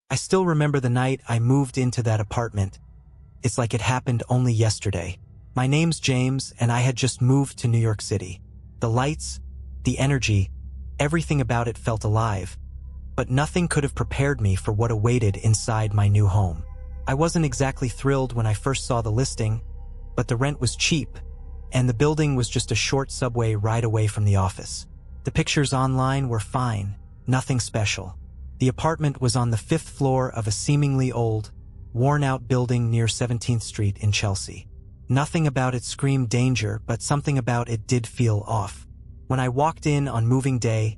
I still remember the night I moved into that apartment. It's like it happened only yesterday. My name's James, and I had just moved to New York City. The lights, the energy, everything about it felt alive. But nothing could have prepared me for what awaited inside my new home. I wasn't exactly thrilled when I first saw the listing, but the rent was cheap, and the building was just a short subway ride away from the office. The pictures online were fine, nothing special. The apartment was on the 5th floor of a seemingly old, worn-out building near 17th Street in Chelsea. Nothing about it screamed danger, but something about it did feel off. When I walked in on moving day,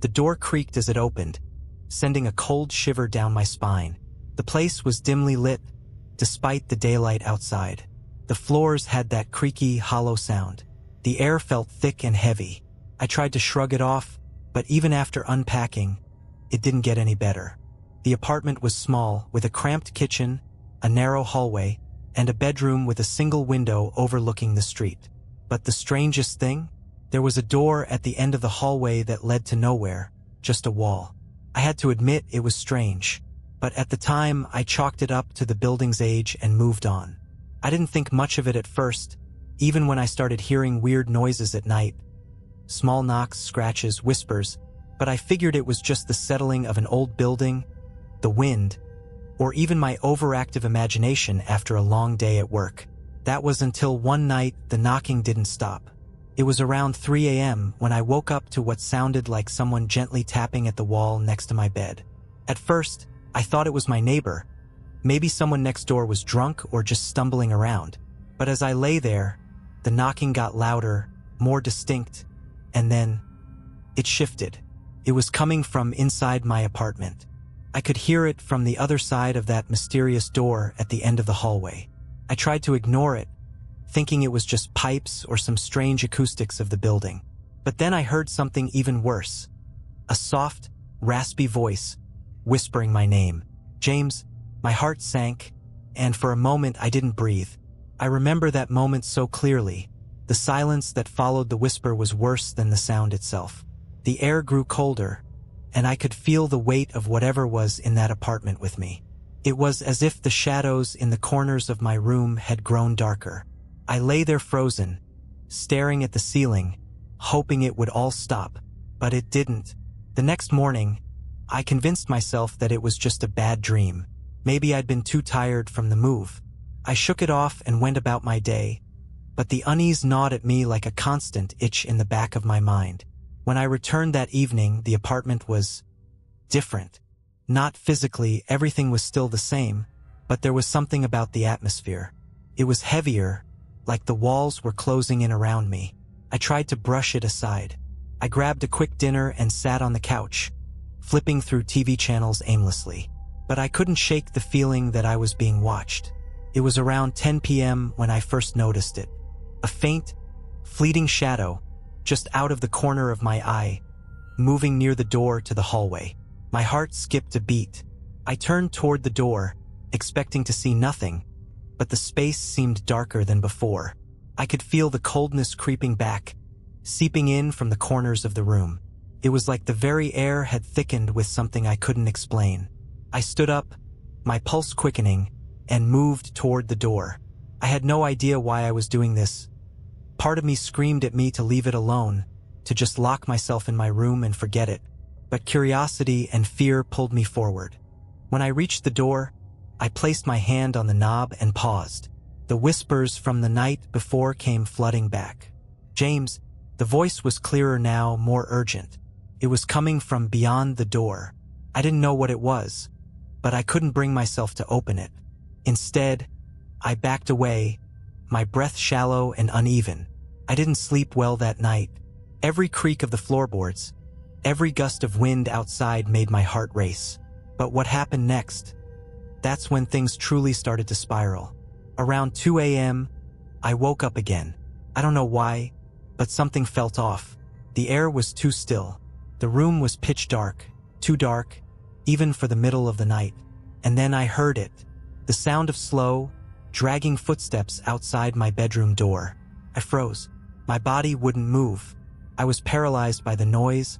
the door creaked as it opened, sending a cold shiver down my spine. The place was dimly lit, despite the daylight outside. The floors had that creaky, hollow sound. The air felt thick and heavy. I tried to shrug it off, but even after unpacking, it didn't get any better. The apartment was small, with a cramped kitchen, a narrow hallway, and a bedroom with a single window overlooking the street. But the strangest thing? There was a door at the end of the hallway that led to nowhere, just a wall. I had to admit it was strange, but at the time I chalked it up to the building's age and moved on. I didn't think much of it at first, even when I started hearing weird noises at night. Small knocks, scratches, whispers, but I figured it was just the settling of an old building, the wind, or even my overactive imagination after a long day at work. That was until one night the knocking didn't stop. It was around 3 a.m. when I woke up to what sounded like someone gently tapping at the wall next to my bed. At first, I thought it was my neighbor. Maybe someone next door was drunk or just stumbling around. But as I lay there, the knocking got louder, more distinct, and then it shifted. It was coming from inside my apartment. I could hear it from the other side of that mysterious door at the end of the hallway. I tried to ignore it, thinking it was just pipes or some strange acoustics of the building. But then I heard something even worse. A soft, raspy voice, whispering my name. James. My heart sank, and for a moment I didn't breathe. I remember that moment so clearly. The silence that followed the whisper was worse than the sound itself. The air grew colder, and I could feel the weight of whatever was in that apartment with me. It was as if the shadows in the corners of my room had grown darker. I lay there frozen, staring at the ceiling, hoping it would all stop, but it didn't. The next morning, I convinced myself that it was just a bad dream. Maybe I'd been too tired from the move. I shook it off and went about my day, but the unease gnawed at me like a constant itch in the back of my mind. When I returned that evening, the apartment was different. Not physically, everything was still the same, but there was something about the atmosphere. It was heavier, like the walls were closing in around me. I tried to brush it aside. I grabbed a quick dinner and sat on the couch, flipping through TV channels aimlessly. But I couldn't shake the feeling that I was being watched. It was around 10 p.m. when I first noticed it. A faint, fleeting shadow, just out of the corner of my eye, moving near the door to the hallway. My heart skipped a beat. I turned toward the door, expecting to see nothing, but the space seemed darker than before. I could feel the coldness creeping back, seeping in from the corners of the room. It was like the very air had thickened with something I couldn't explain. I stood up, my pulse quickening, and moved toward the door. I had no idea why I was doing this. Part of me screamed at me to leave it alone, to just lock myself in my room and forget it. But curiosity and fear pulled me forward. When I reached the door, I placed my hand on the knob and paused. The whispers from the night before came flooding back. James. The voice was clearer now, more urgent. It was coming from beyond the door. I didn't know what it was, but I couldn't bring myself to open it. Instead, I backed away, my breath shallow and uneven. I didn't sleep well that night. Every creak of the floorboards, every gust of wind outside made my heart race. But what happened next? That's when things truly started to spiral. Around 2 a.m., I woke up again. I don't know why, but something felt off. The air was too still. The room was pitch dark, too dark, even for the middle of the night. And then I heard it, the sound of slow, dragging footsteps outside my bedroom door. I froze. My body wouldn't move. I was paralyzed by the noise,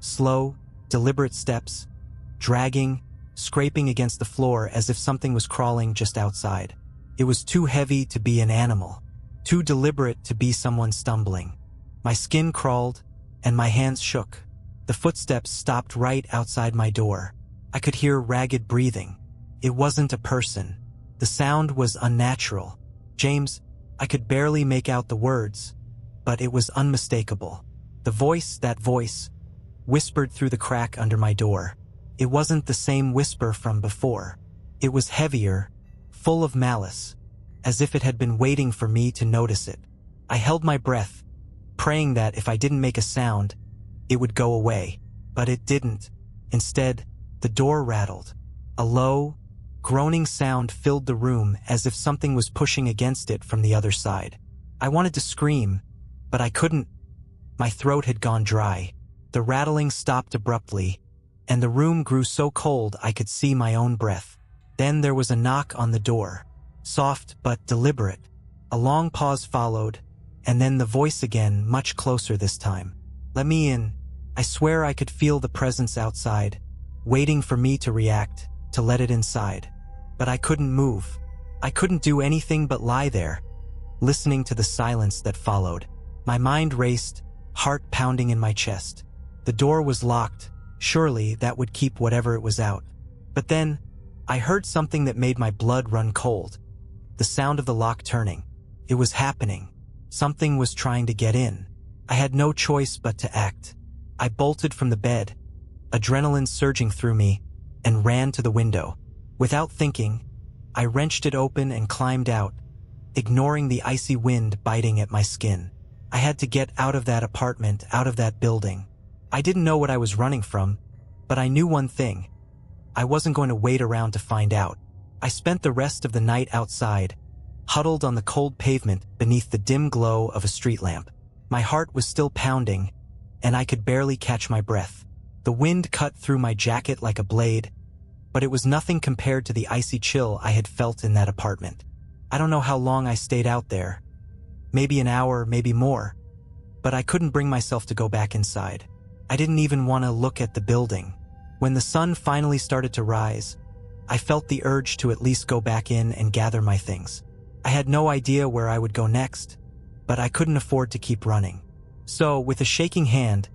slow, deliberate steps, dragging, scraping against the floor as if something was crawling just outside. It was too heavy to be an animal, too deliberate to be someone stumbling. My skin crawled, and my hands shook. The footsteps stopped right outside my door. I could hear ragged breathing. It wasn't a person. The sound was unnatural. James, I could barely make out the words, but it was unmistakable. That voice, whispered through the crack under my door. It wasn't the same whisper from before. It was heavier, full of malice, as if it had been waiting for me to notice it. I held my breath, praying that if I didn't make a sound, it would go away. But it didn't. Instead, the door rattled. A low, groaning sound filled the room as if something was pushing against it from the other side. I wanted to scream, but I couldn't. My throat had gone dry. The rattling stopped abruptly, and the room grew so cold I could see my own breath. Then there was a knock on the door, soft but deliberate. A long pause followed, and then the voice again, much closer this time. "Let me in." I swear I could feel the presence outside, waiting for me to react, to let it inside. But I couldn't move. I couldn't do anything but lie there, listening to the silence that followed. My mind raced, heart pounding in my chest. The door was locked. Surely that would keep whatever it was out. But then, I heard something that made my blood run cold. The sound of the lock turning. It was happening. Something was trying to get in. I had no choice but to act. I bolted from the bed, adrenaline surging through me, and ran to the window. Without thinking, I wrenched it open and climbed out, ignoring the icy wind biting at my skin. I had to get out of that apartment, out of that building. I didn't know what I was running from, but I knew one thing. I wasn't going to wait around to find out. I spent the rest of the night outside, huddled on the cold pavement beneath the dim glow of a street lamp. My heart was still pounding, and I could barely catch my breath. The wind cut through my jacket like a blade, but it was nothing compared to the icy chill I had felt in that apartment. I don't know how long I stayed out there. Maybe an hour, maybe more. But I couldn't bring myself to go back inside. I didn't even want to look at the building. When the sun finally started to rise, I felt the urge to at least go back in and gather my things. I had no idea where I would go next, but I couldn't afford to keep running. So, with a shaking hand,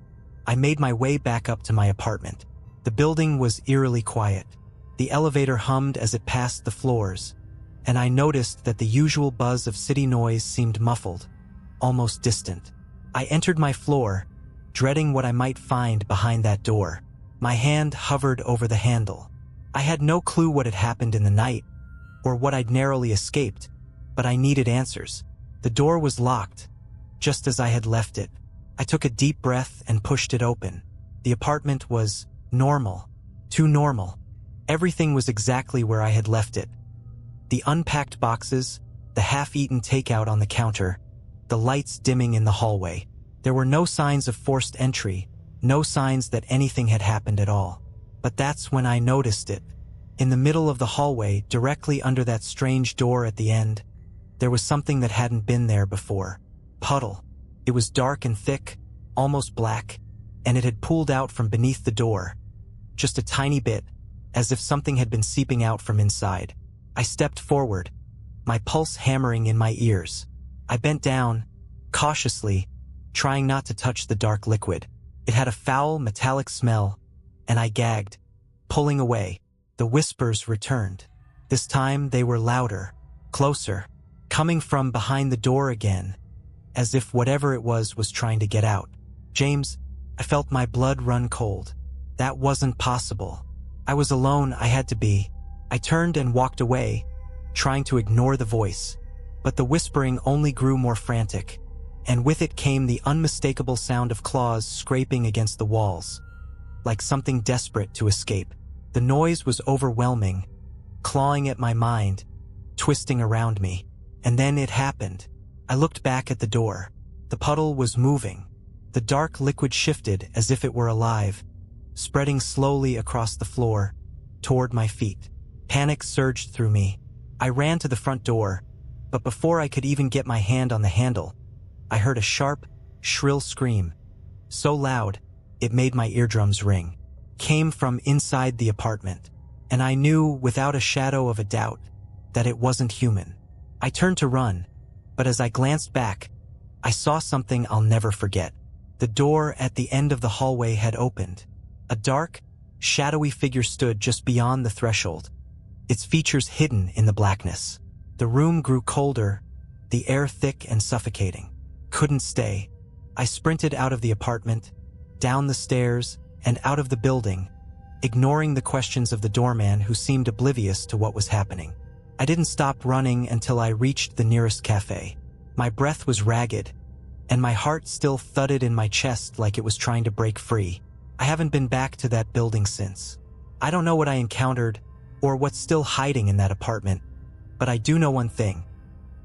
I made my way back up to my apartment. The building was eerily quiet. The elevator hummed as it passed the floors, and I noticed that the usual buzz of city noise seemed muffled, almost distant. I entered my floor, dreading what I might find behind that door. My hand hovered over the handle. I had no clue what had happened in the night, or what I'd narrowly escaped, but I needed answers. The door was locked, just as I had left it. I took a deep breath and pushed it open. The apartment was normal, too normal. Everything was exactly where I had left it. The unpacked boxes, the half-eaten takeout on the counter, the lights dimming in the hallway. There were no signs of forced entry, no signs that anything had happened at all. But that's when I noticed it. In the middle of the hallway, directly under that strange door at the end, there was something that hadn't been there before. Puddle. It was dark and thick, almost black, and it had pooled out from beneath the door. Just a tiny bit, as if something had been seeping out from inside. I stepped forward, my pulse hammering in my ears. I bent down, cautiously, trying not to touch the dark liquid. It had a foul, metallic smell, and I gagged, pulling away. The whispers returned. This time they were louder, closer, coming from behind the door again, as if whatever it was trying to get out. "James," I felt my blood run cold. That wasn't possible. I was alone, I had to be. I turned and walked away, trying to ignore the voice. But the whispering only grew more frantic, and with it came the unmistakable sound of claws scraping against the walls, like something desperate to escape. The noise was overwhelming, clawing at my mind, twisting around me. And then it happened. I looked back at the door. The puddle was moving. The dark liquid shifted as if it were alive, spreading slowly across the floor, toward my feet. Panic surged through me. I ran to the front door, but before I could even get my hand on the handle, I heard a sharp, shrill scream, so loud, it made my eardrums ring. Came from inside the apartment. and I knew without a shadow of a doubt that it wasn't human. I turned to run, but as I glanced back, I saw something I'll never forget. The door at the end of the hallway had opened. A dark, shadowy figure stood just beyond the threshold, its features hidden in the blackness. The room grew colder, the air thick and suffocating. Couldn't stay. I sprinted out of the apartment, down the stairs, and out of the building, ignoring the questions of the doorman who seemed oblivious to what was happening. I didn't stop running until I reached the nearest cafe. My breath was ragged, and my heart still thudded in my chest like it was trying to break free. I haven't been back to that building since. I don't know what I encountered or what's still hiding in that apartment, but I do know one thing.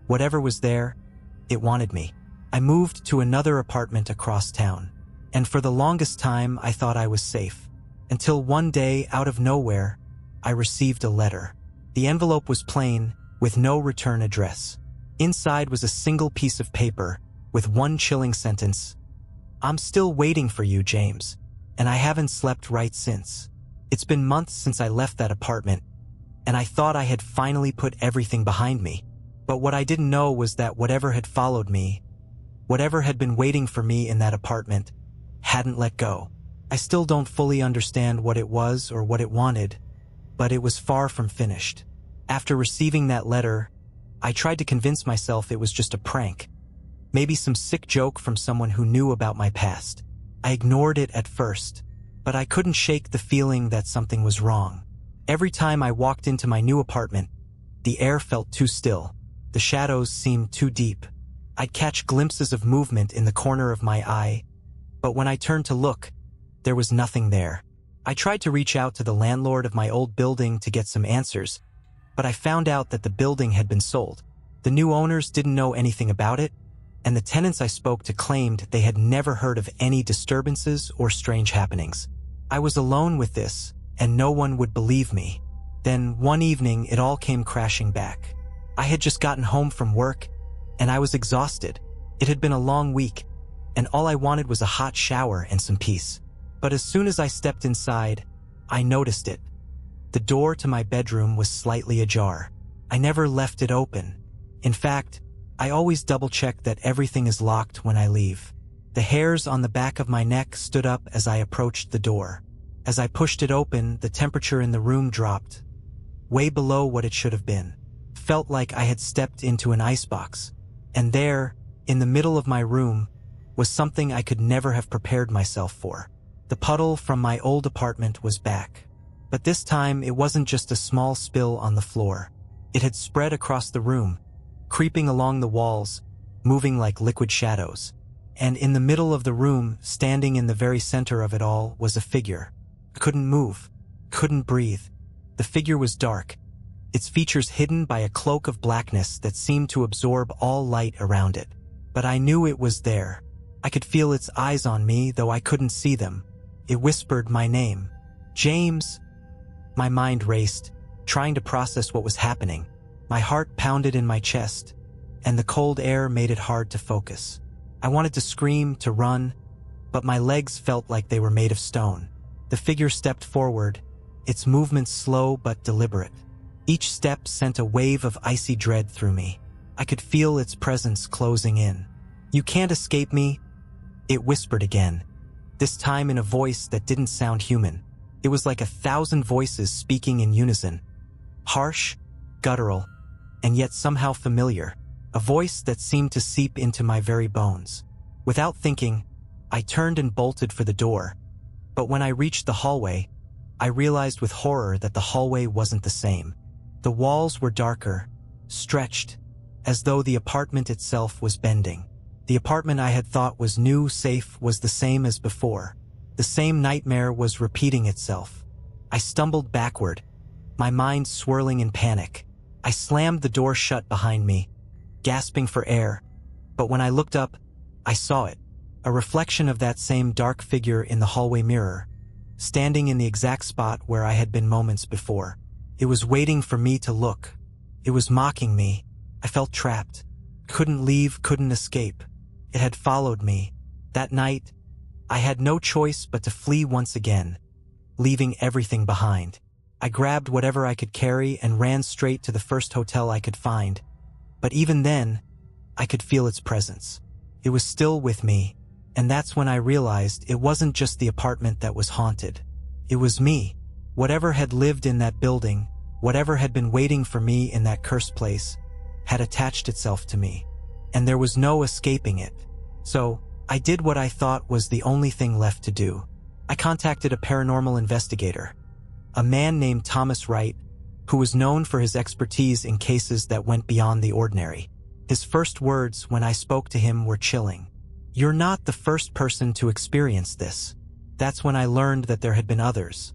Whatever was there, it wanted me. I moved to another apartment across town, and for the longest time I thought I was safe. Until one day, out of nowhere, I received a letter. The envelope was plain, with no return address. Inside was a single piece of paper, with one chilling sentence. "I'm still waiting for you, James, and I haven't slept right since. It's been months since I left that apartment, and I thought I had finally put everything behind me. But what I didn't know was that whatever had followed me, whatever had been waiting for me in that apartment, hadn't let go. I still don't fully understand what it was or what it wanted, but it was far from finished. After receiving that letter, I tried to convince myself it was just a prank, maybe some sick joke from someone who knew about my past. I ignored it at first, but I couldn't shake the feeling that something was wrong. Every time I walked into my new apartment, the air felt too still. The shadows seemed too deep. I'd catch glimpses of movement in the corner of my eye, but when I turned to look, there was nothing there. I tried to reach out to the landlord of my old building to get some answers, but I found out that the building had been sold. The new owners didn't know anything about it, and the tenants I spoke to claimed they had never heard of any disturbances or strange happenings. I was alone with this, and no one would believe me. Then one evening, it all came crashing back. I had just gotten home from work, and I was exhausted. It had been a long week, and all I wanted was a hot shower and some peace. But as soon as I stepped inside, I noticed it. The door to my bedroom was slightly ajar. I never left it open. In fact, I always double-check that everything is locked when I leave. The hairs on the back of my neck stood up as I approached the door. As I pushed it open, the temperature in the room dropped, way below what it should have been. Felt like I had stepped into an icebox. And there, in the middle of my room, was something I could never have prepared myself for. The puddle from my old apartment was back. But this time, it wasn't just a small spill on the floor. It had spread across the room, creeping along the walls, moving like liquid shadows. And in the middle of the room, standing in the very center of it all, was a figure. Couldn't move, couldn't breathe. The figure was dark, its features hidden by a cloak of blackness that seemed to absorb all light around it. But I knew it was there. I could feel its eyes on me, though I couldn't see them. It whispered my name. "James." My mind raced, trying to process what was happening. My heart pounded in my chest, and the cold air made it hard to focus. I wanted to scream, to run, but my legs felt like they were made of stone. The figure stepped forward, its movements slow but deliberate. Each step sent a wave of icy dread through me. I could feel its presence closing in. "You can't escape me," it whispered again, this time in a voice that didn't sound human. It was like 1,000 voices speaking in unison. Harsh, guttural, and yet somehow familiar. A voice that seemed to seep into my very bones. Without thinking, I turned and bolted for the door. But when I reached the hallway, I realized with horror that the hallway wasn't the same. The walls were darker, stretched, as though the apartment itself was bending. The apartment I had thought was new, safe, was the same as before. The same nightmare was repeating itself. I stumbled backward, my mind swirling in panic. I slammed the door shut behind me, gasping for air, but when I looked up, I saw it, a reflection of that same dark figure in the hallway mirror, standing in the exact spot where I had been moments before. It was waiting for me to look. It was mocking me. I felt trapped. Couldn't leave, couldn't escape. It had followed me. That night, I had no choice but to flee once again, leaving everything behind. I grabbed whatever I could carry and ran straight to the first hotel I could find. But even then, I could feel its presence. It was still with me, and that's when I realized it wasn't just the apartment that was haunted. It was me. Whatever had lived in that building, whatever had been waiting for me in that cursed place, had attached itself to me. And there was no escaping it. So, I did what I thought was the only thing left to do. I contacted a paranormal investigator, a man named Thomas Wright, who was known for his expertise in cases that went beyond the ordinary. His first words when I spoke to him were chilling. "You're not the first person to experience this." That's when I learned that there had been others.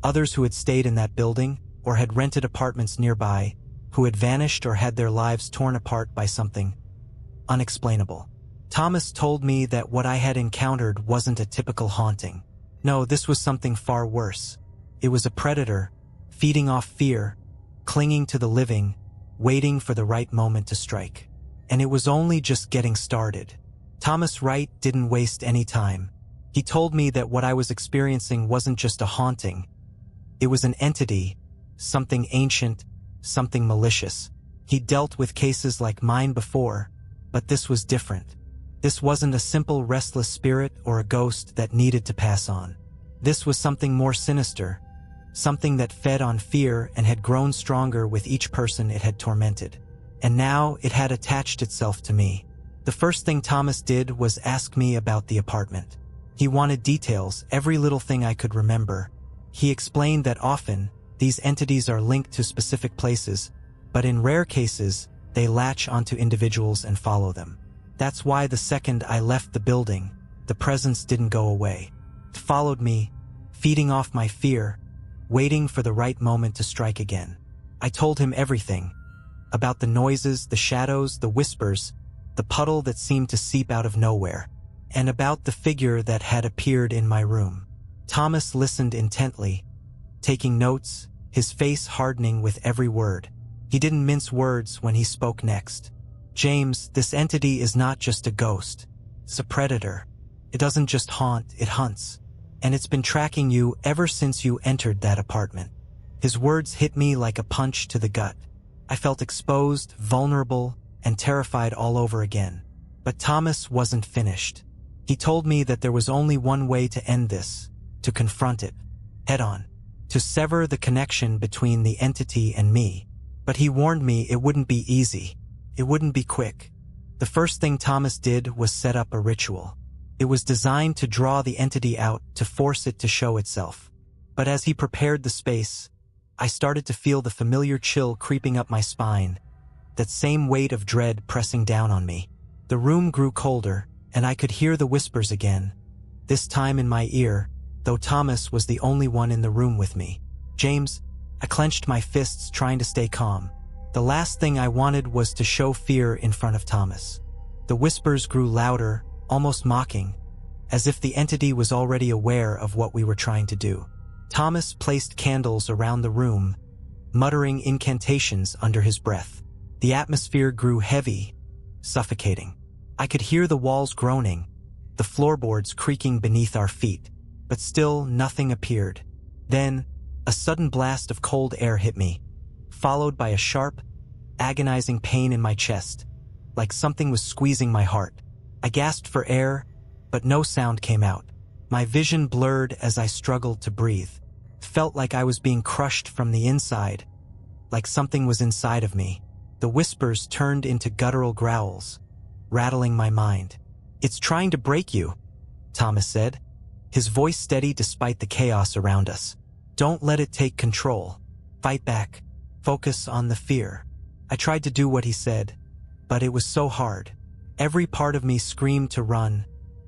Others who had stayed in that building or had rented apartments nearby, who had vanished or had their lives torn apart by something unexplainable. Thomas told me that what I had encountered wasn't a typical haunting. No, this was something far worse. It was a predator, feeding off fear, clinging to the living, waiting for the right moment to strike. And it was only just getting started. Thomas Wright didn't waste any time. He told me that what I was experiencing wasn't just a haunting. It was an entity, something ancient, something malicious. He'd dealt with cases like mine before, but this was different. This wasn't a simple restless spirit or a ghost that needed to pass on. This was something more sinister, something that fed on fear and had grown stronger with each person it had tormented. And now it had attached itself to me. The first thing Thomas did was ask me about the apartment. He wanted details, every little thing I could remember. He explained that often, these entities are linked to specific places, but in rare cases, they latch onto individuals and follow them. That's why the second I left the building, the presence didn't go away. It followed me, feeding off my fear, waiting for the right moment to strike again. I told him everything, about the noises, the shadows, the whispers, the puddle that seemed to seep out of nowhere, and about the figure that had appeared in my room. Thomas listened intently, taking notes, his face hardening with every word. He didn't mince words when he spoke next. "James, this entity is not just a ghost. It's a predator. It doesn't just haunt, it hunts. And it's been tracking you ever since you entered that apartment." His words hit me like a punch to the gut. I felt exposed, vulnerable, and terrified all over again. But Thomas wasn't finished. He told me that there was only one way to end this, to confront it, head on, to sever the connection between the entity and me. But he warned me it wouldn't be easy. It wouldn't be quick. The first thing Thomas did was set up a ritual. It was designed to draw the entity out, to force it to show itself. But as he prepared the space, I started to feel the familiar chill creeping up my spine, that same weight of dread pressing down on me. The room grew colder, and I could hear the whispers again, this time in my ear, though Thomas was the only one in the room with me. "James," I clenched my fists trying to stay calm. The last thing I wanted was to show fear in front of Thomas. The whispers grew louder, almost mocking, as if the entity was already aware of what we were trying to do. Thomas placed candles around the room, muttering incantations under his breath. The atmosphere grew heavy, suffocating. I could hear the walls groaning, the floorboards creaking beneath our feet, but still nothing appeared. Then, a sudden blast of cold air hit me, followed by a sharp, agonizing pain in my chest, like something was squeezing my heart. I gasped for air, but no sound came out. My vision blurred as I struggled to breathe. Felt like I was being crushed from the inside, like something was inside of me. The whispers turned into guttural growls, rattling my mind. "It's trying to break you," Thomas said, his voice steady despite the chaos around us. "Don't let it take control. Fight back. Focus on the fear." I tried to do what he said, but it was so hard. Every part of me screamed to run,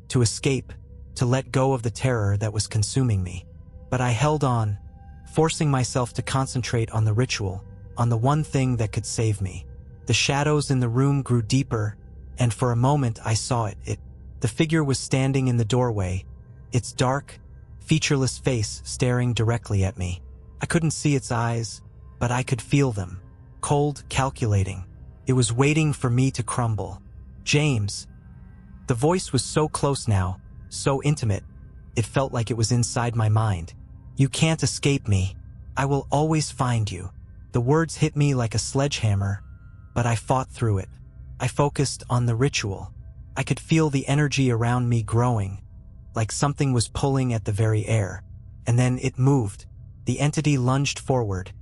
to escape, to let go of the terror that was consuming me. But I held on, forcing myself to concentrate on the ritual, on the one thing that could save me. The shadows in the room grew deeper, and for a moment I saw it. The figure was standing in the doorway, its dark, featureless face staring directly at me. I couldn't see its eyes, but I could feel them, cold, calculating. It was waiting for me to crumble. "James." The voice was so close now, so intimate, it felt like it was inside my mind. "You can't escape me." I will always find you. The words hit me like a sledgehammer, but I fought through it. I focused on the ritual. I could feel the energy around me growing, like something was pulling at the very air. And then it moved. The entity lunged forward,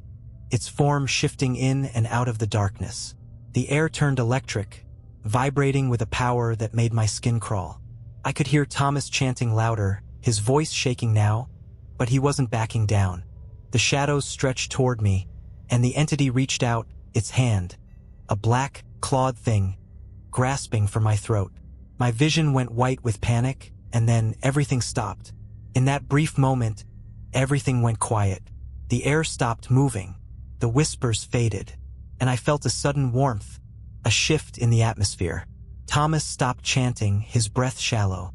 its form shifting in and out of the darkness. The air turned electric, vibrating with a power that made my skin crawl. I could hear Thomas chanting louder, his voice shaking now, but he wasn't backing down. The shadows stretched toward me, and the entity reached out, its hand, a black, clawed thing, grasping for my throat. My vision went white with panic, and then everything stopped. In that brief moment, everything went quiet. The air stopped moving, the whispers faded, and I felt a sudden warmth, a shift in the atmosphere. Thomas stopped chanting, his breath shallow.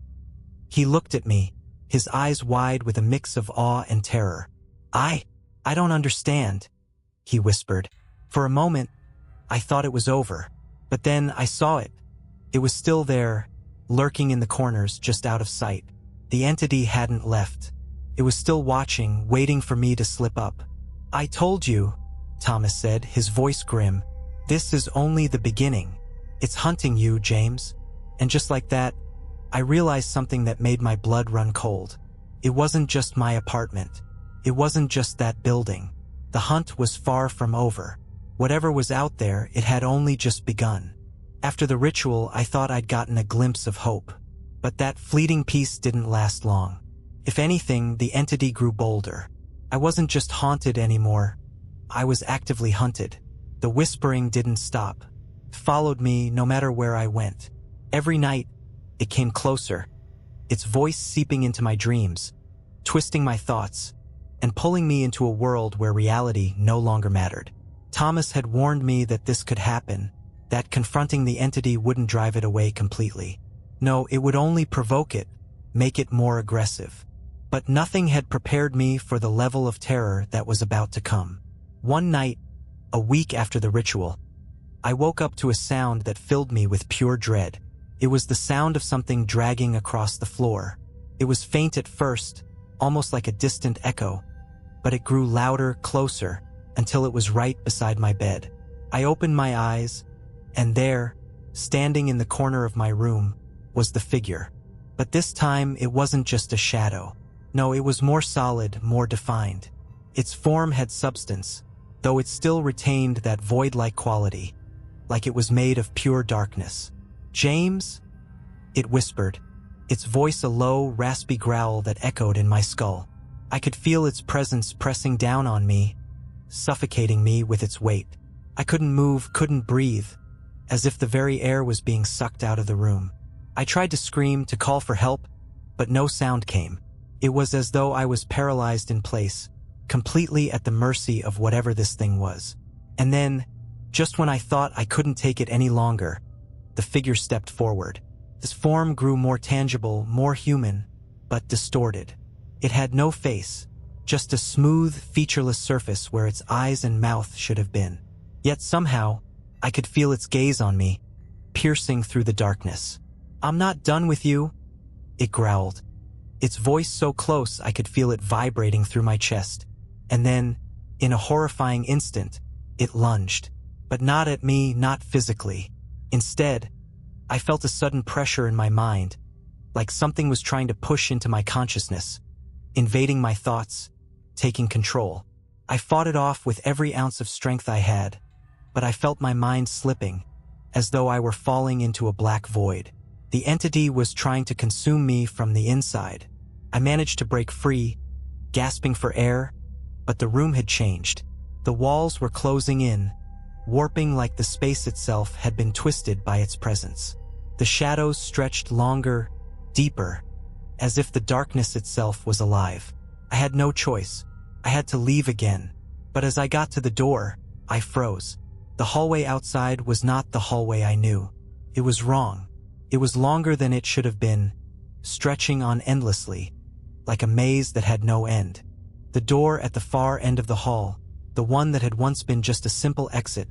He looked at me, his eyes wide with a mix of awe and terror. I don't understand, he whispered. For a moment, I thought it was over, but then I saw it. It was still there, lurking in the corners just out of sight. The entity hadn't left. It was still watching, waiting for me to slip up. I told you, Thomas said, his voice grim. This is only the beginning. It's hunting you, James. And just like that, I realized something that made my blood run cold. It wasn't just my apartment. It wasn't just that building. The hunt was far from over. Whatever was out there, it had only just begun. After the ritual, I thought I'd gotten a glimpse of hope. But that fleeting peace didn't last long. If anything, the entity grew bolder. I wasn't just haunted anymore. I was actively hunted. The whispering didn't stop. It followed me no matter where I went. Every night, it came closer, its voice seeping into my dreams, twisting my thoughts, and pulling me into a world where reality no longer mattered. Thomas had warned me that this could happen, that confronting the entity wouldn't drive it away completely. No, it would only provoke it, make it more aggressive. But nothing had prepared me for the level of terror that was about to come. One night, a week after the ritual, I woke up to a sound that filled me with pure dread. It was the sound of something dragging across the floor. It was faint at first, almost like a distant echo, but it grew louder, closer, until it was right beside my bed. I opened my eyes, and there, standing in the corner of my room, was the figure. But this time, it wasn't just a shadow. No, it was more solid, more defined. Its form had substance, though it still retained that void-like quality, like it was made of pure darkness. James? It whispered, its voice a low, raspy growl that echoed in my skull. I could feel its presence pressing down on me, suffocating me with its weight. I couldn't move, couldn't breathe, as if the very air was being sucked out of the room. I tried to scream, to call for help, but no sound came. It was as though I was paralyzed in place, completely at the mercy of whatever this thing was. And then, just when I thought I couldn't take it any longer, the figure stepped forward. This form grew more tangible, more human, but distorted. It had no face, just a smooth, featureless surface where its eyes and mouth should have been. Yet somehow, I could feel its gaze on me, piercing through the darkness. "I'm not done with you," it growled. Its voice so close I could feel it vibrating through my chest. And then, in a horrifying instant, it lunged. But not at me, not physically. Instead, I felt a sudden pressure in my mind, like something was trying to push into my consciousness, invading my thoughts, taking control. I fought it off with every ounce of strength I had, but I felt my mind slipping, as though I were falling into a black void. The entity was trying to consume me from the inside. I managed to break free, gasping for air, but the room had changed. The walls were closing in, warping like the space itself had been twisted by its presence. The shadows stretched longer, deeper, as if the darkness itself was alive. I had no choice. I had to leave again. But as I got to the door, I froze. The hallway outside was not the hallway I knew. It was wrong. It was longer than it should have been, stretching on endlessly, like a maze that had no end. The door at the far end of the hall, the one that had once been just a simple exit,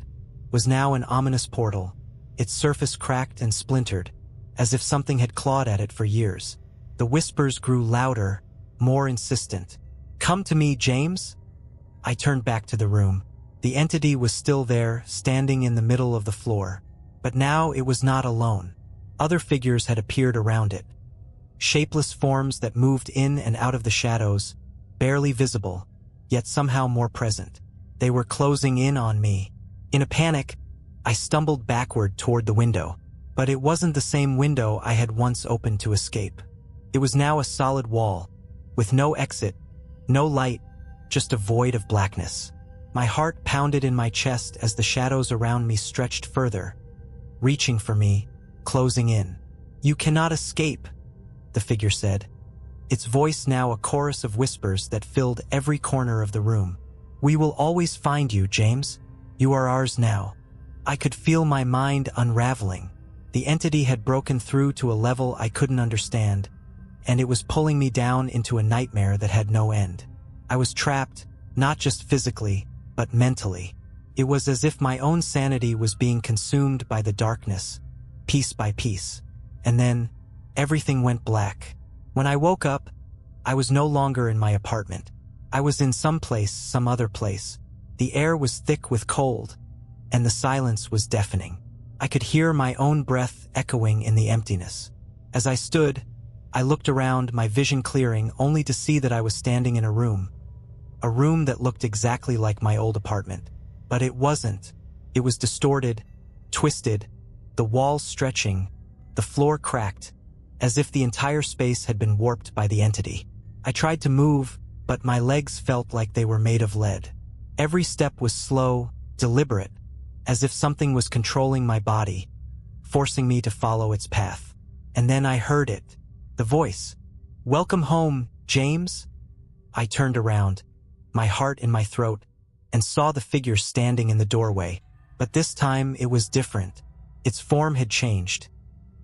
was now an ominous portal, its surface cracked and splintered, as if something had clawed at it for years. The whispers grew louder, more insistent. "Come to me, James?" I turned back to the room. The entity was still there, standing in the middle of the floor. But now it was not alone. Other figures had appeared around it. Shapeless forms that moved in and out of the shadows, barely visible, yet somehow more present. They were closing in on me. In a panic, I stumbled backward toward the window. But it wasn't the same window I had once opened to escape. It was now a solid wall, with no exit, no light, just a void of blackness. My heart pounded in my chest as the shadows around me stretched further, reaching for me, closing in. "You cannot escape," the figure said, its voice now a chorus of whispers that filled every corner of the room. "We will always find you, James. You are ours now." I could feel my mind unraveling. The entity had broken through to a level I couldn't understand, and it was pulling me down into a nightmare that had no end. I was trapped, not just physically, but mentally. It was as if my own sanity was being consumed by the darkness, piece by piece. And then, everything went black. When I woke up, I was no longer in my apartment. I was in some other place. The air was thick with cold, and the silence was deafening. I could hear my own breath echoing in the emptiness. As I stood, I looked around, my vision clearing, only to see that I was standing in a room that looked exactly like my old apartment. But it wasn't. It was distorted, twisted, the walls stretching, the floor cracked, as if the entire space had been warped by the entity. I tried to move, but my legs felt like they were made of lead. Every step was slow, deliberate, as if something was controlling my body, forcing me to follow its path. And then I heard it. The voice. "Welcome home, James?" I turned around, my heart in my throat, and saw the figure standing in the doorway. But this time it was different. Its form had changed.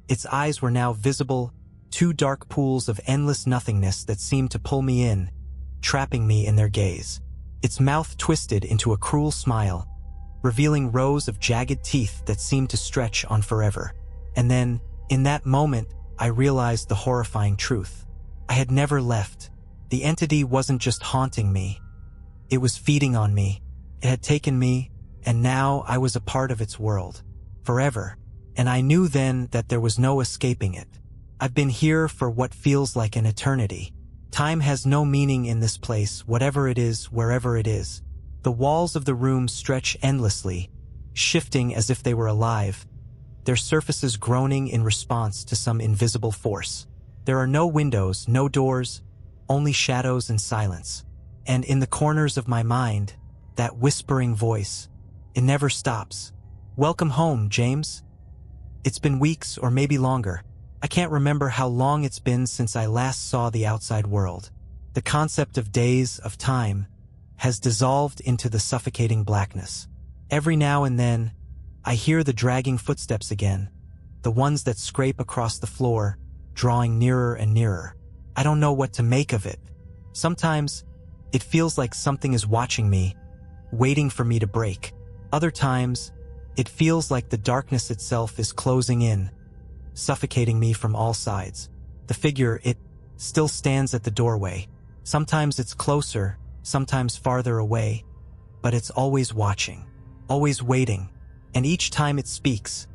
Its eyes were now visible, two dark pools of endless nothingness that seemed to pull me in, trapping me in their gaze. Its mouth twisted into a cruel smile, revealing rows of jagged teeth that seemed to stretch on forever. And then, in that moment, I realized the horrifying truth. I had never left. The entity wasn't just haunting me. It was feeding on me. It had taken me, and now I was a part of its world. Forever. And I knew then that there was no escaping it. I've been here for what feels like an eternity. Time has no meaning in this place, whatever it is, wherever it is. The walls of the room stretch endlessly, shifting as if they were alive, their surfaces groaning in response to some invisible force. There are no windows, no doors, only shadows and silence. And in the corners of my mind, that whispering voice, it never stops. "Welcome home, James." It's been weeks or maybe longer. I can't remember how long it's been since I last saw the outside world. The concept of days, of time, has dissolved into the suffocating blackness. Every now and then, I hear the dragging footsteps again, the ones that scrape across the floor, drawing nearer and nearer. I don't know what to make of it. Sometimes, it feels like something is watching me, waiting for me to break. Other times, it feels like the darkness itself is closing in, suffocating me from all sides. The figure, it still stands at the doorway. Sometimes it's closer, sometimes farther away, but it's always watching, always waiting. And each time it speaks,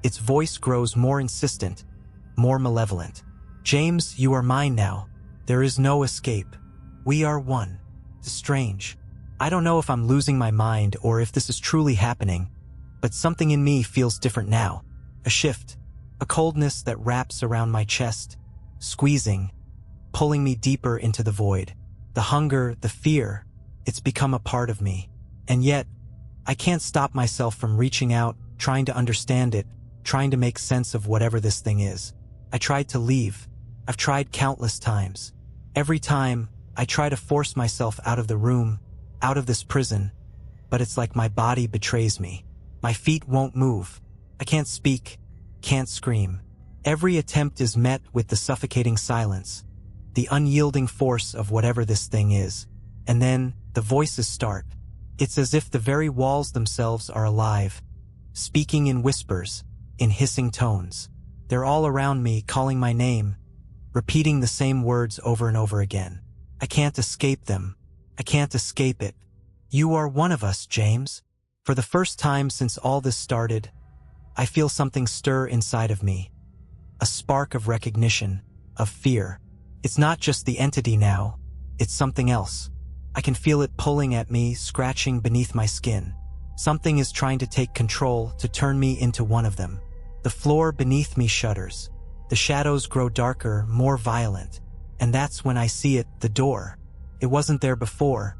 its voice grows more insistent, more malevolent. "James, you are mine now. There is no escape. We are one." Strange. I don't know if I'm losing my mind or if this is truly happening, but something in me feels different now. A shift, a coldness that wraps around my chest, squeezing, pulling me deeper into the void. The hunger, the fear, it's become a part of me. And yet, I can't stop myself from reaching out, trying to understand it, trying to make sense of whatever this thing is. I tried to leave. I've tried countless times. Every time, I try to force myself out of the room, out of this prison, but it's like my body betrays me. My feet won't move. I can't speak, can't scream. Every attempt is met with the suffocating silence, the unyielding force of whatever this thing is. And then, the voices start. It's as if the very walls themselves are alive, speaking in whispers, in hissing tones. They're all around me, calling my name, repeating the same words over and over again. I can't escape them. I can't escape it. You are one of us, James. For the first time since all this started, I feel something stir inside of me. A spark of recognition, of fear. It's not just the entity now, it's something else. I can feel it pulling at me, scratching beneath my skin. Something is trying to take control, to turn me into one of them. The floor beneath me shudders. The shadows grow darker, more violent. And that's when I see it, the door. It wasn't there before,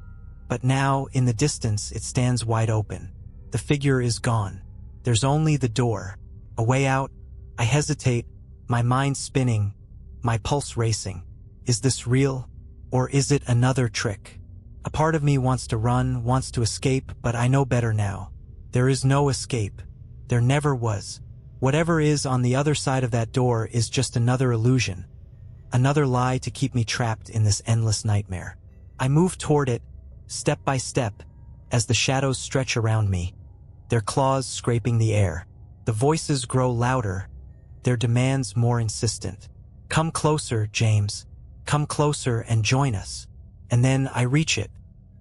but now, in the distance, it stands wide open. The figure is gone. There's only the door. A way out. I hesitate, my mind spinning, my pulse racing. Is this real? Or is it another trick? A part of me wants to run, wants to escape, but I know better now. There is no escape. There never was. Whatever is on the other side of that door is just another illusion. Another lie to keep me trapped in this endless nightmare. I move toward it, step by step, as the shadows stretch around me, their claws scraping the air. The voices grow louder, their demands more insistent. Come closer, James. Come closer and join us. And then I reach it.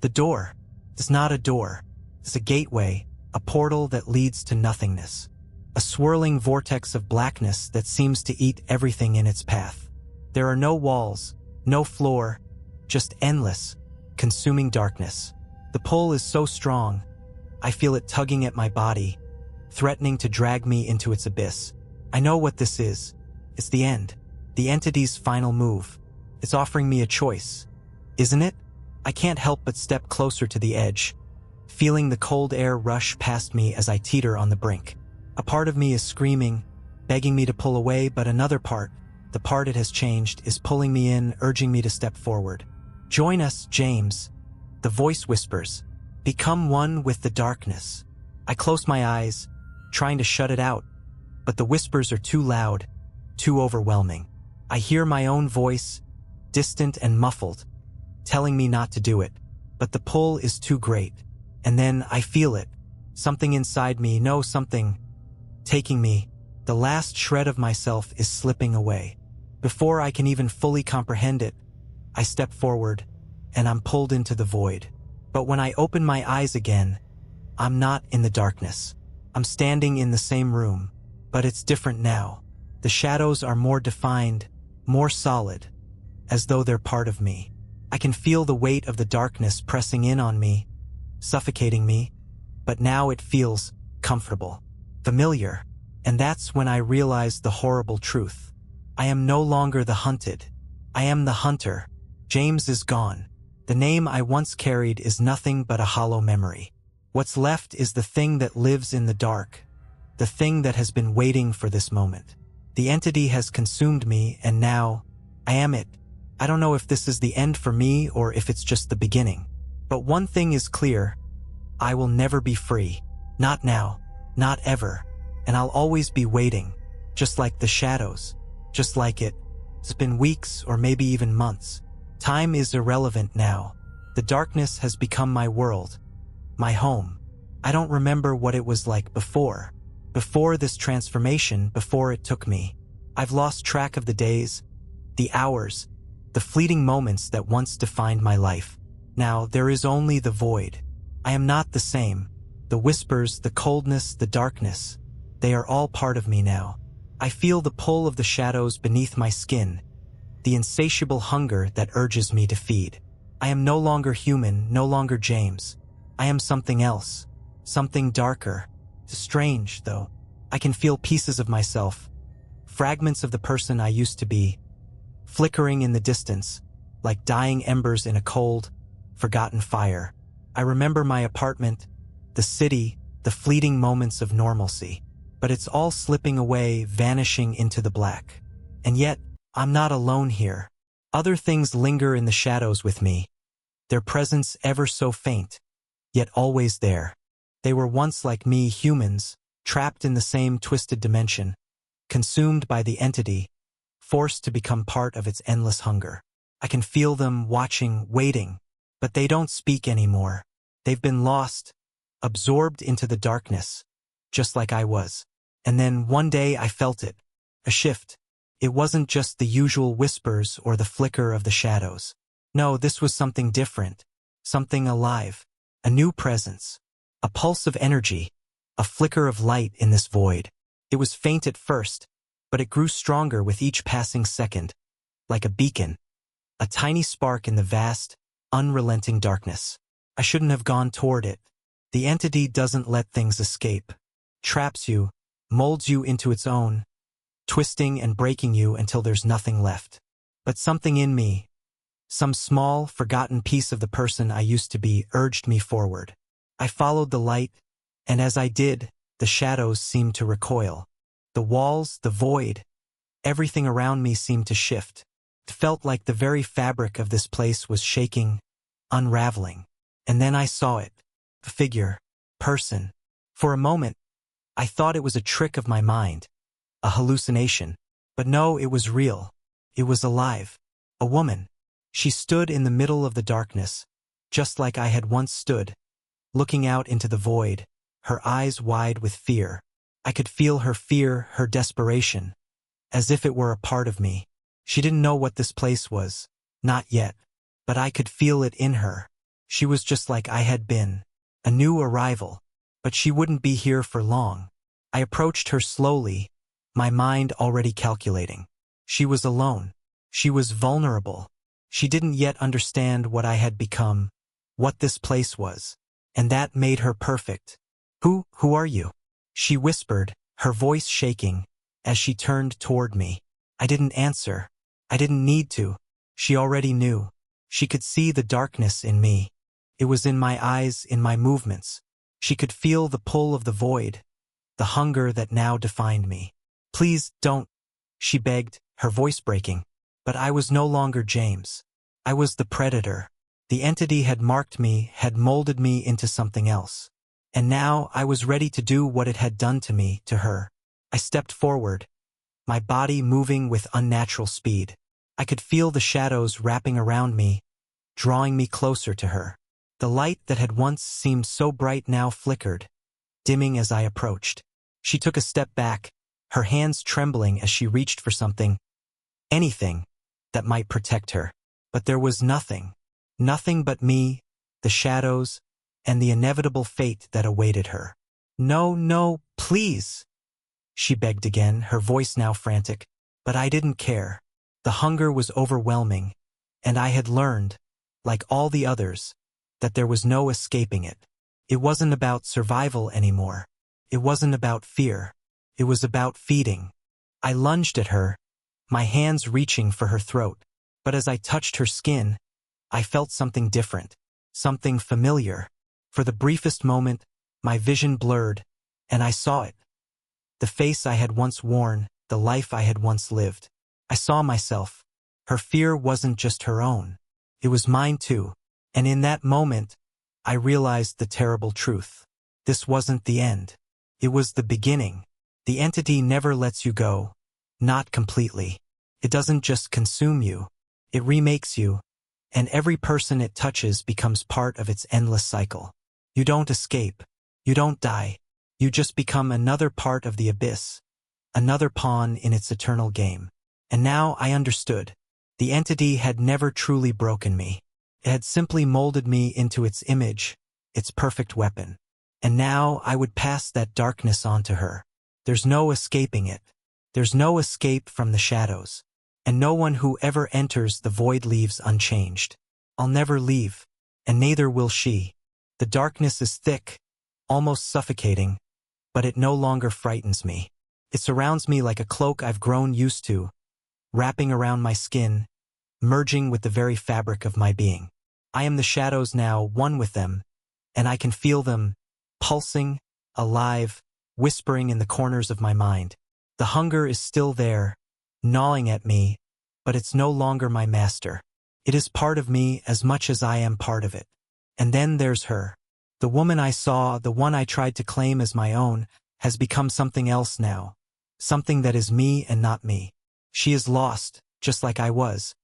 The door. It's not a door. It's a gateway, a portal that leads to nothingness. A swirling vortex of blackness that seems to eat everything in its path. There are no walls, no floor, just endless, consuming darkness. The pull is so strong, I feel it tugging at my body, threatening to drag me into its abyss. I know what this is. It's the end. The entity's final move. It's offering me a choice. Isn't it? I can't help but step closer to the edge, feeling the cold air rush past me as I teeter on the brink. A part of me is screaming, begging me to pull away, but another part, the part it has changed, is pulling me in, urging me to step forward. Join us, James. The voice whispers. Become one with the darkness. I close my eyes, trying to shut it out, but the whispers are too loud, too overwhelming. I hear my own voice, distant and muffled, telling me not to do it, but the pull is too great. And then I feel it. Something inside me, no, something taking me. The last shred of myself is slipping away. Before I can even fully comprehend it, I step forward, and I'm pulled into the void. But when I open my eyes again, I'm not in the darkness. I'm standing in the same room, but it's different now. The shadows are more defined, more solid, as though they're part of me. I can feel the weight of the darkness pressing in on me, suffocating me, but now it feels comfortable, familiar. And that's when I realize the horrible truth. I am no longer the hunted. I am the hunter. James is gone. The name I once carried is nothing but a hollow memory. What's left is the thing that lives in the dark, the thing that has been waiting for this moment. The entity has consumed me, and now I am it. I don't know if this is the end for me or if it's just the beginning. But one thing is clear. I will never be free. Not now. Not ever. And I'll always be waiting, just like the shadows, just like it. It's been weeks or maybe even months. Time is irrelevant now. The darkness has become my world, my home. I don't remember what it was like before this transformation, before it took me. I've lost track of the days, the hours, the fleeting moments that once defined my life. Now there is only the void. I am not the same. The whispers, the coldness, the darkness, they are all part of me now. I feel the pull of the shadows beneath my skin, the insatiable hunger that urges me to feed. I am no longer human, no longer James. I am something else, something darker. Strange, though. I can feel pieces of myself, fragments of the person I used to be, flickering in the distance, like dying embers in a cold, forgotten fire. I remember my apartment, the city, the fleeting moments of normalcy. But it's all slipping away, vanishing into the black. And yet, I'm not alone here. Other things linger in the shadows with me, their presence ever so faint, yet always there. They were once like me, humans, trapped in the same twisted dimension, consumed by the entity, forced to become part of its endless hunger. I can feel them watching, waiting, but they don't speak anymore. They've been lost, absorbed into the darkness, just like I was. And then one day I felt it, a shift. It wasn't just the usual whispers or the flicker of the shadows. No, this was something different, something alive. A new presence. A pulse of energy. A flicker of light in this void. It was faint at first, but it grew stronger with each passing second, like a beacon. A tiny spark in the vast, unrelenting darkness. I shouldn't have gone toward it. The entity doesn't let things escape. Traps you, molds you into its own, twisting and breaking you until there's nothing left. But something in me, some small, forgotten piece of the person I used to be, urged me forward. I followed the light, and as I did, the shadows seemed to recoil. The walls, the void, everything around me seemed to shift. It felt like the very fabric of this place was shaking, unraveling. And then I saw it. A figure. Person. For a moment, I thought it was a trick of my mind. A hallucination. But no, it was real. It was alive. A woman. She stood in the middle of the darkness, just like I had once stood, looking out into the void, her eyes wide with fear. I could feel her fear, her desperation, as if it were a part of me. She didn't know what this place was, not yet, but I could feel it in her. She was just like I had been, a new arrival, but she wouldn't be here for long. I approached her slowly, my mind already calculating. She was alone. She was vulnerable. She didn't yet understand what I had become, what this place was, and that made her perfect. Who are you? She whispered, her voice shaking, as she turned toward me. I didn't answer. I didn't need to. She already knew. She could see the darkness in me. It was in my eyes, in my movements. She could feel the pull of the void, the hunger that now defined me. Please, don't, she begged, her voice breaking. But I was no longer James. I was the predator. The entity had marked me, had molded me into something else. And now I was ready to do what it had done to me, to her. I stepped forward, my body moving with unnatural speed. I could feel the shadows wrapping around me, drawing me closer to her. The light that had once seemed so bright now flickered, dimming as I approached. She took a step back, her hands trembling as she reached for something, anything, that might protect her. But there was nothing. Nothing but me, the shadows, and the inevitable fate that awaited her. No, please, she begged again, her voice now frantic. But I didn't care. The hunger was overwhelming, and I had learned, like all the others, that there was no escaping it. It wasn't about survival anymore. It wasn't about fear. It was about feeding. I lunged at her, my hands reaching for her throat. But as I touched her skin, I felt something different, something familiar. For the briefest moment, my vision blurred, and I saw it. The face I had once worn, the life I had once lived. I saw myself. Her fear wasn't just her own. It was mine too. And in that moment, I realized the terrible truth. This wasn't the end. It was the beginning. The entity never lets you go. Not completely. It doesn't just consume you. It remakes you, and every person it touches becomes part of its endless cycle. You don't escape. You don't die. You just become another part of the abyss, another pawn in its eternal game. And now I understood. The entity had never truly broken me. It had simply molded me into its image, its perfect weapon. And now I would pass that darkness on to her. There's no escaping it. There's no escape from the shadows. And no one who ever enters the void leaves unchanged. I'll never leave, and neither will she. The darkness is thick, almost suffocating, but it no longer frightens me. It surrounds me like a cloak I've grown used to, wrapping around my skin, merging with the very fabric of my being. I am the shadows now, one with them, and I can feel them, pulsing, alive, whispering in the corners of my mind. The hunger is still there, gnawing at me, but it's no longer my master. It is part of me as much as I am part of it. And then there's her. The woman I saw, the one I tried to claim as my own, has become something else now. Something that is me and not me. She is lost, just like I was.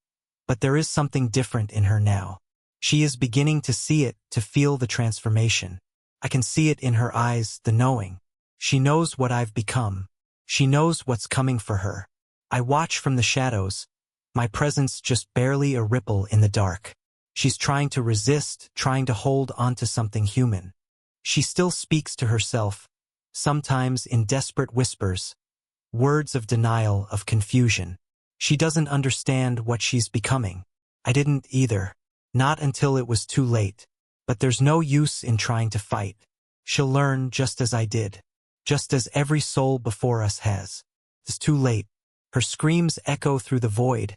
But there is something different in her now. She is beginning to see it, to feel the transformation. I can see it in her eyes, the knowing. She knows what I've become. She knows what's coming for her. I watch from the shadows, my presence just barely a ripple in the dark. She's trying to resist, trying to hold onto something human. She still speaks to herself, sometimes in desperate whispers, words of denial, of confusion. She doesn't understand what she's becoming. I didn't either. Not until it was too late. But there's no use in trying to fight. She'll learn just as I did. Just as every soul before us has. It's too late. Her screams echo through the void,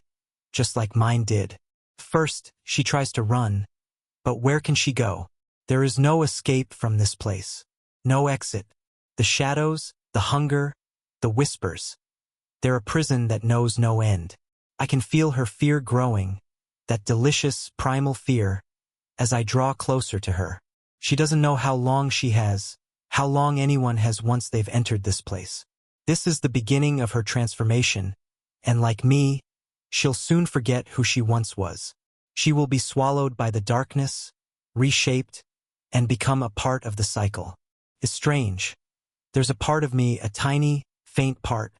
just like mine did. First, she tries to run. But where can she go? There is no escape from this place. No exit. The shadows, the hunger, the whispers. They're a prison that knows no end. I can feel her fear growing, that delicious, primal fear, as I draw closer to her. She doesn't know how long she has, how long anyone has once they've entered this place. This is the beginning of her transformation, and like me, she'll soon forget who she once was. She will be swallowed by the darkness, reshaped, and become a part of the cycle. It's strange. There's a part of me, a tiny, faint part,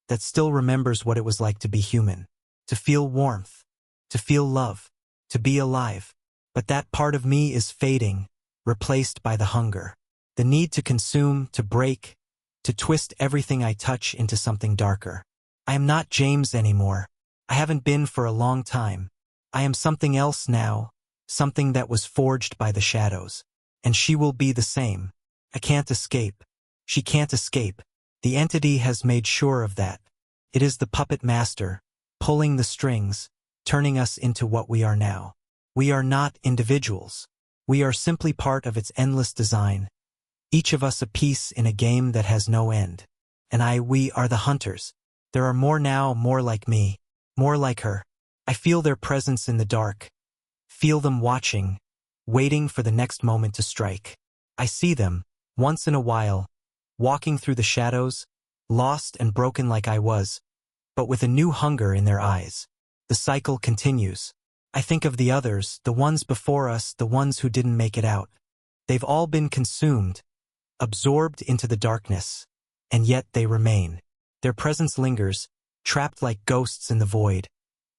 that still remembers what it was like to be human, to feel warmth, to feel love, to be alive. But that part of me is fading, replaced by the hunger, the need to consume, to break, to twist everything I touch into something darker. I am not James anymore. I haven't been for a long time. I am something else now, something that was forged by the shadows. And she will be the same. I can't escape. She can't escape. The entity has made sure of that. It is the puppet master, pulling the strings, turning us into what we are now. We are not individuals. We are simply part of its endless design. Each of us a piece in a game that has no end. And we are the hunters. There are more now, more like me, more like her. I feel their presence in the dark. Feel them watching, waiting for the next moment to strike. I see them, once in a while, walking through the shadows, lost and broken like I was, but with a new hunger in their eyes. The cycle continues. I think of the others, the ones before us, the ones who didn't make it out. They've all been consumed, absorbed into the darkness, and yet they remain. Their presence lingers, trapped like ghosts in the void.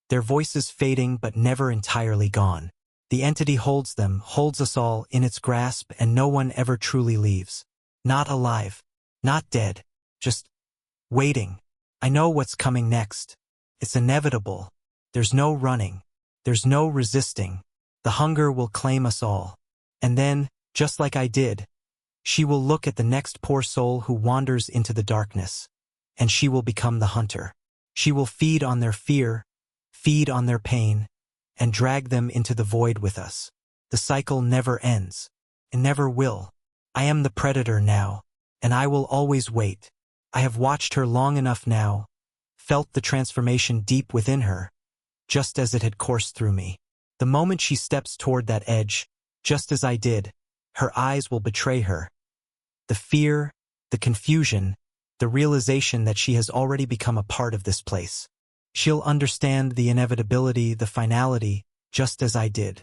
Their voices fading but never entirely gone. The entity holds them, holds us all in its grasp, and no one ever truly leaves. Not alive, not dead, just waiting. I know what's coming next. It's inevitable. There's no running. There's no resisting. The hunger will claim us all. And then, just like I did, she will look at the next poor soul who wanders into the darkness. And she will become the hunter. She will feed on their fear, feed on their pain, and drag them into the void with us. The cycle never ends. It never will. I am the predator now, and I will always wait. I have watched her long enough now, felt the transformation deep within her, just as it had coursed through me. The moment she steps toward that edge, just as I did, her eyes will betray her. The fear, the confusion, the realization that she has already become a part of this place. She'll understand the inevitability, the finality, just as I did.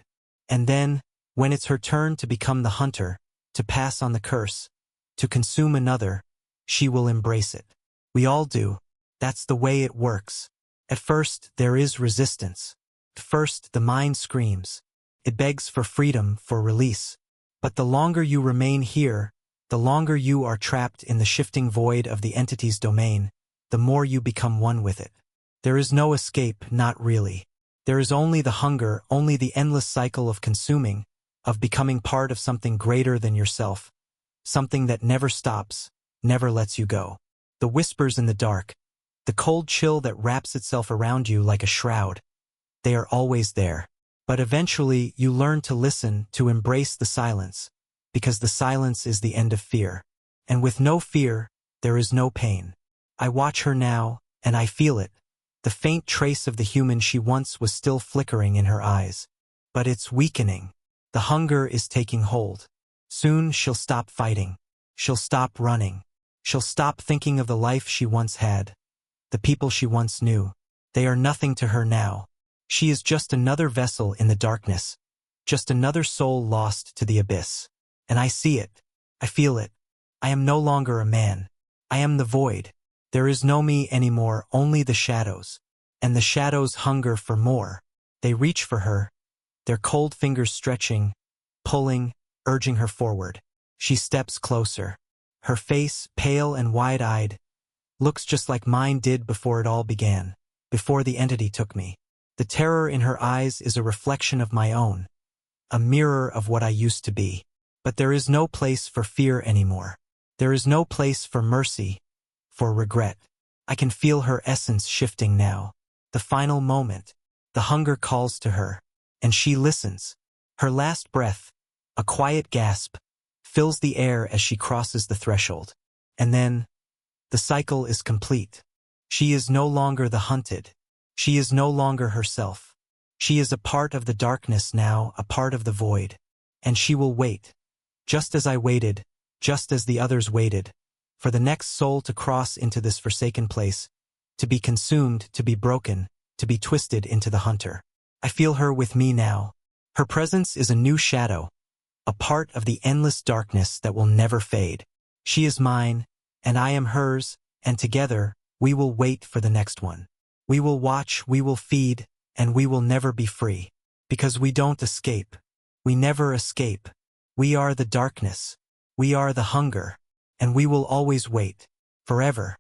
And then, when it's her turn to become the hunter, to pass on the curse, to consume another, she will embrace it. We all do. That's the way it works. At first, there is resistance. At first, the mind screams. It begs for freedom, for release. But the longer you remain here, the longer you are trapped in the shifting void of the entity's domain, the more you become one with it. There is no escape, not really. There is only the hunger, only the endless cycle of consuming, of becoming part of something greater than yourself, something that never stops, never lets you go. The whispers in the dark, the cold chill that wraps itself around you like a shroud, they are always there. But eventually you learn to listen, to embrace the silence, because the silence is the end of fear. And with no fear, there is no pain. I watch her now, and I feel it. The faint trace of the human she once was still flickering in her eyes. But it's weakening. The hunger is taking hold. Soon she'll stop fighting. She'll stop running. She'll stop thinking of the life she once had. The people she once knew. They are nothing to her now. She is just another vessel in the darkness. Just another soul lost to the abyss. And I see it. I feel it. I am no longer a man. I am the void. There is no me anymore, only the shadows. And the shadows hunger for more. They reach for her. their cold fingers stretching, pulling, urging her forward. She steps closer. Her face, pale and wide-eyed, looks just like mine did before it all began, before the entity took me. The terror in her eyes is a reflection of my own, a mirror of what I used to be. But there is no place for fear anymore. There is no place for mercy, for regret. I can feel her essence shifting now. The final moment. The hunger calls to her, and she listens. Her last breath, a quiet gasp, fills the air as she crosses the threshold. And then, the cycle is complete. She is no longer the hunted. She is no longer herself. She is a part of the darkness now, a part of the void. And she will wait, just as I waited, just as the others waited, for the next soul to cross into this forsaken place, to be consumed, to be broken, to be twisted into the hunter. I feel her with me now. Her presence is a new shadow, a part of the endless darkness that will never fade. She is mine, and I am hers, and together, we will wait for the next one. We will watch, we will feed, and we will never be free. Because we don't escape. We never escape. We are the darkness. We are the hunger. And we will always wait. Forever.